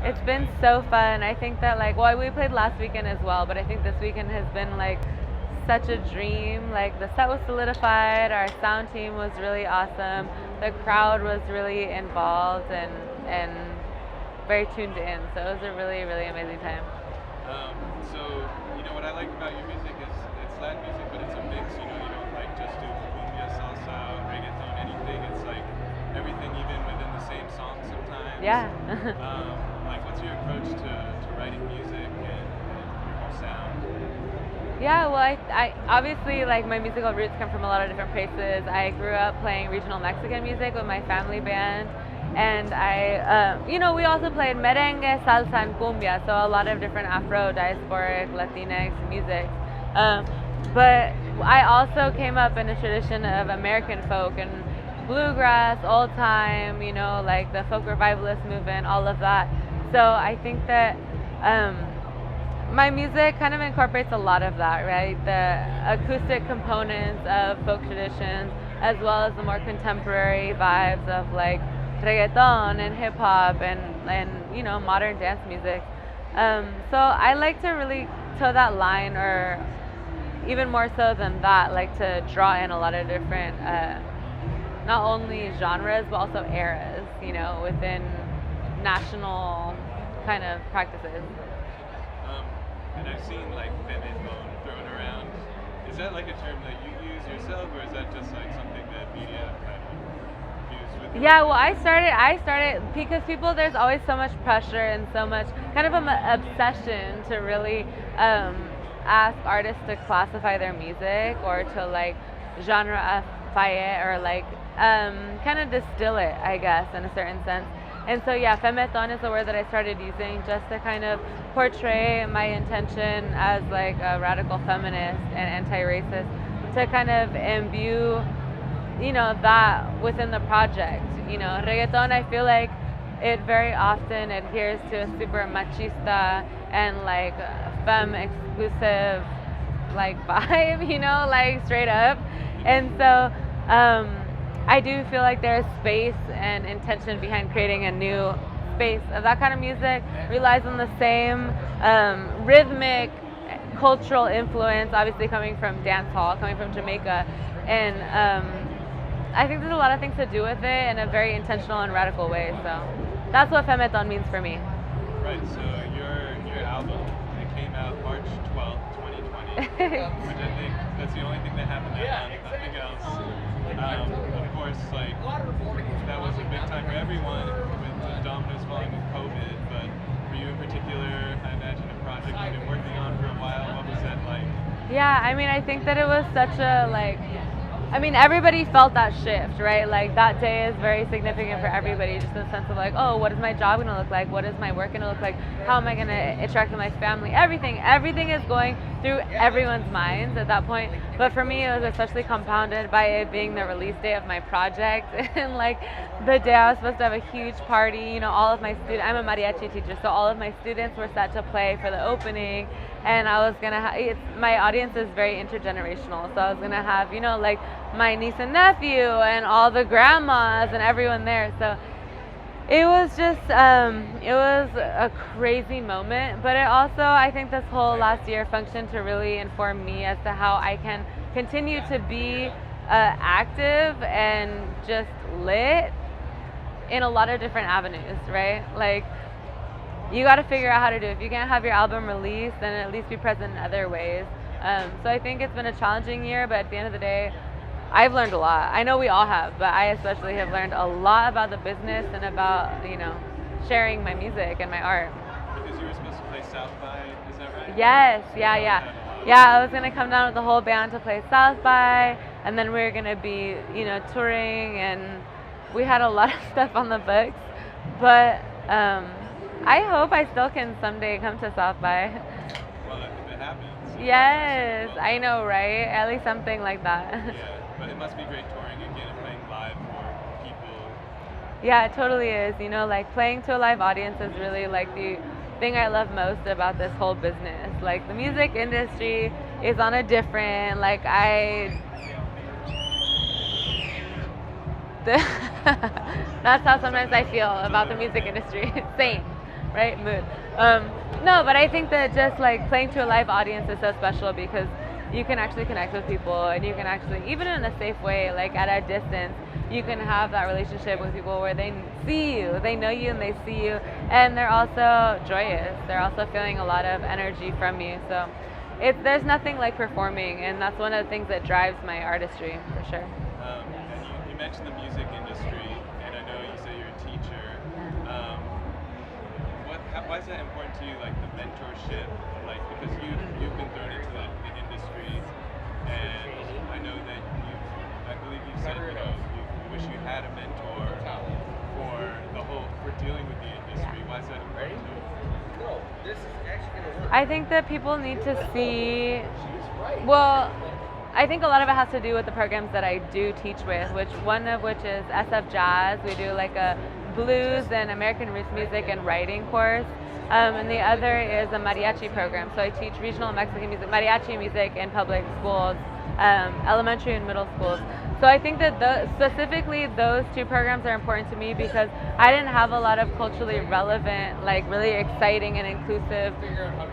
It's been so fun. I think that like, well, we played last weekend as well, but I think this weekend has been like such a dream. Like the set was solidified, our sound team was really awesome, the crowd was really involved and very tuned in. So it was a really really amazing time. Um, so, what I like about your music is it's Latin music, but it's a mix. You don't like just do cumbia, salsa, reggaeton, anything. It's like everything, even within the same song sometimes. Yeah. Like, what's your approach to writing music and your whole sound? Yeah, well, I obviously like my musical roots come from a lot of different places. I grew up playing regional Mexican music with my family band, and we also played merengue, salsa, and cumbia, so a lot of different Afro, diasporic, Latinx music. Um, but I also came up in a tradition of American folk and bluegrass, old time, like the folk revivalist movement, all of that. So I think that. Um, my music kind of incorporates a lot of that, right? The acoustic components of folk traditions, as well as the more contemporary vibes of like reggaeton and hip hop and modern dance music. So I like to really toe that line, or even more so than that, like to draw in a lot of different, not only genres but also eras, within national kind of practices. Um, and I've seen like bone thrown around. Is that like a term that you use yourself, or is that just like something that media kind of use with? Yeah, well, I started because there's always so much pressure and so much kind of an obsession to really ask artists to classify their music or to like genreify it or like kind of distill it, I guess, in a certain sense. And so, yeah, femeton is the word that I started using just to kind of portray my intention as like a radical feminist and anti-racist, to kind of imbue, that within the project. Reggaeton, I feel like it very often adheres to a super machista and like femme exclusive like vibe, like straight up. And so I do feel like there's space and intention behind creating a new space of that kind of music. Relies on the same rhythmic cultural influence, obviously coming from dance hall, coming from Jamaica, and I think there's a lot of things to do with it in a very intentional and radical way. So that's what femeton means for me. Right. So your album, it came out March 12th, 2020, which I think that's the only thing that happened that month. Nothing else. Of course, like that was a big time for everyone with the dominoes falling with COVID. But for you in particular, I imagine a project you've been working on for a while. What was that like? Yeah, I mean, I think that it was such a like. I mean, everybody felt that shift, right? Like that day is very significant for everybody, just in the sense of like, oh, what is my job gonna look like? What is my work gonna look like? How am I gonna interact with my family? Everything is going through everyone's minds at that point. But for me, it was especially compounded by it being the release day of my project, and like the day I was supposed to have a huge party. All of my students. I'm a mariachi teacher, so all of my students were set to play for the opening. And I was gonna have, my audience is very intergenerational, so I was gonna have, like my niece and nephew and all the grandmas and everyone there. So it was just, it was a crazy moment, but it also, I think this whole last year functioned to really inform me as to how I can continue to be active and just lit in a lot of different avenues, right? Like, you got to figure out how to do it. If you can't have your album released, then at least be present in other ways. So I think it's been a challenging year, but at the end of the day, I've learned a lot. I know we all have, but I especially have learned a lot about the business and about, sharing my music and my art. Because you were supposed to play South by, is that right? Yes, yeah. Yeah, I was going to come down with the whole band to play South by, and then we were going to be, touring, and we had a lot of stuff on the books. But I hope I still can someday come to South by. Well, if it happens. Yes, I know, right? At least something like that. Yeah, but it must be great touring again and playing live for people. Yeah, it totally is. Like playing to a live audience is really like the thing I love most about this whole business. Like the music industry is on a different, like that's how sometimes I feel about the music industry. Same. right? Mood. No, but I think that just like playing to a live audience is so special because you can actually connect with people and you can actually, even in a safe way, like at a distance, you can have that relationship with people where they see you, they know you and they see you, and they're also joyous. They're also feeling a lot of energy from you. So there's nothing like performing, and that's one of the things that drives my artistry for sure. And you mentioned the music industry, and I know you say you're a teacher. Why is that important to you, like the mentorship? Like, because you've been thrown into the industry, and I know that I believe you said, you wish you had a mentor for dealing with the industry. Why is that important to you? I think that people need to see, well, I think a lot of it has to do with the programs that I do teach with, one of which is SF Jazz. We do like a blues and American roots music and writing course. And the other is a mariachi program. So I teach regional Mexican music, mariachi music in public schools, elementary and middle schools. So I think that specifically those two programs are important to me because I didn't have a lot of culturally relevant, like really exciting and inclusive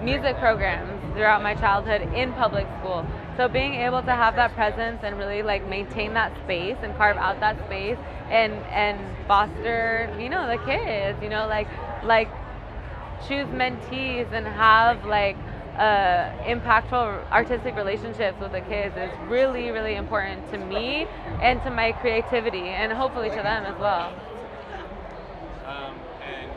music programs throughout my childhood in public school. So being able to have that presence and really like maintain that space and carve out that space and foster, the kids, like choose mentees and have like impactful artistic relationships with the kids is really, really important to me and to my creativity and hopefully to them as well. And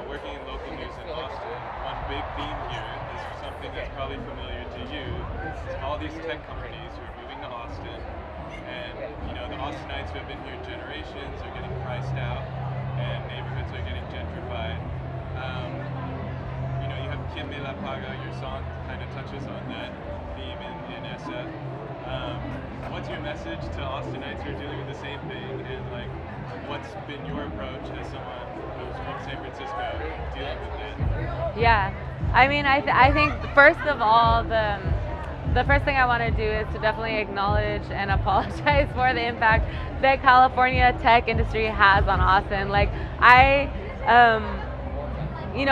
working in local news in Austin, one big theme here is something that's probably familiar to you. It's all these tech companies who are moving to Austin, and the Austinites who have been here generations are getting priced out, and neighborhoods are getting gentrified. You have Quien Me La Paga, your song kind of touches on that theme in SF. What's your message to Austinites who are dealing with the same thing, and like, what's been your approach as someone who's from San Francisco dealing with it? Yeah, I mean, I think first of all, the first thing I want to do is to definitely acknowledge and apologize for the impact that California tech industry has on Austin. Like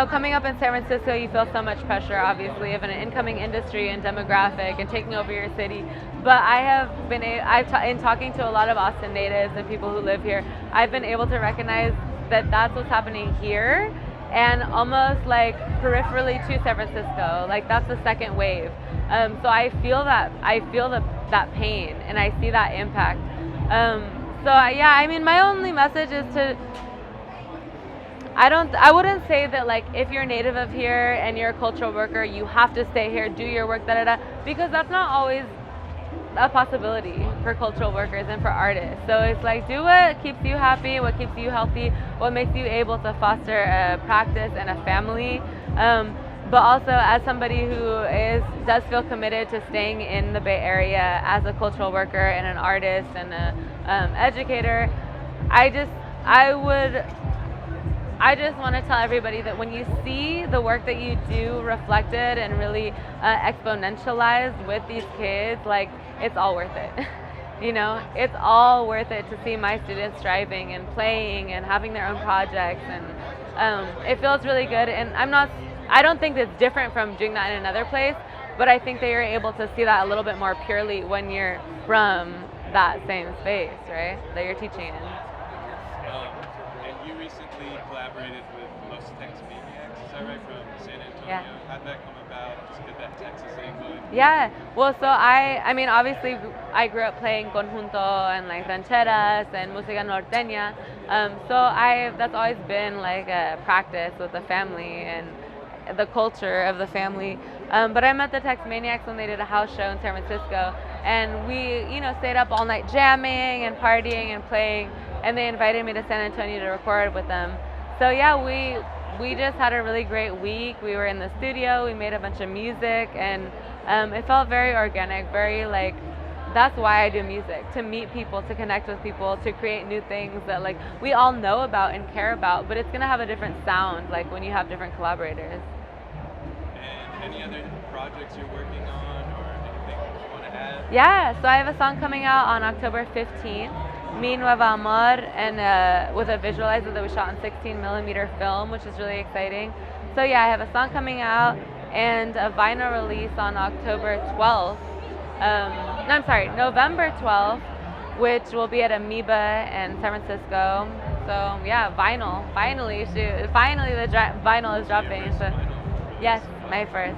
coming up in San Francisco, you feel so much pressure, obviously, of an incoming industry and demographic and taking over your city. But I have been, in talking to a lot of Austin natives and people who live here, I've been able to recognize that that's what's happening here and almost like peripherally to San Francisco. Like that's the second wave. So I feel that pain and I see that impact. My only message is to, I wouldn't say that like if you're native of here and you're a cultural worker, you have to stay here, do your work, because that's not always a possibility for cultural workers and for artists. So it's like do what keeps you happy, what keeps you healthy, what makes you able to foster a practice and a family. But also as somebody who does feel committed to staying in the Bay Area as a cultural worker and an artist and an educator, I just want to tell everybody that when you see the work that you do reflected and really exponentialized with these kids, like it's all worth it. It's all worth it to see my students striving and playing and having their own projects, and it feels really good. And I don't think it's different from doing that in another place, but I think that you're able to see that a little bit more purely when you're from that same space, right, that you're teaching in. And you recently collaborated with Los Tex Maniacs, is that right, from San Antonio? Yeah. How'd that come about? Just get that Texas angle. Yeah, well, so I mean, obviously, I grew up playing conjunto and like rancheras and música norteña. That's always been like a practice with the family and the culture of the family. But I met the Tex Maniacs when they did a house show in San Francisco, and we, stayed up all night jamming and partying and playing, and they invited me to San Antonio to record with them. So yeah, we just had a really great week. We were in the studio, we made a bunch of music, and it felt very organic, very like, that's why I do music, to meet people, to connect with people, to create new things that like we all know about and care about, but it's gonna have a different sound like when you have different collaborators. And any other projects you're working on or anything you want to add? Yeah, so I have a song coming out on October 15th, Mi Nueva Amor, and with a visualizer that we shot in 16mm film, which is really exciting. So yeah, I have a song coming out and a vinyl release on October 12th. No, I'm sorry, November 12th, which will be at Amoeba in San Francisco. So yeah, vinyl. Finally, shoot. Finally, the vinyl is dropping. So yes, my first.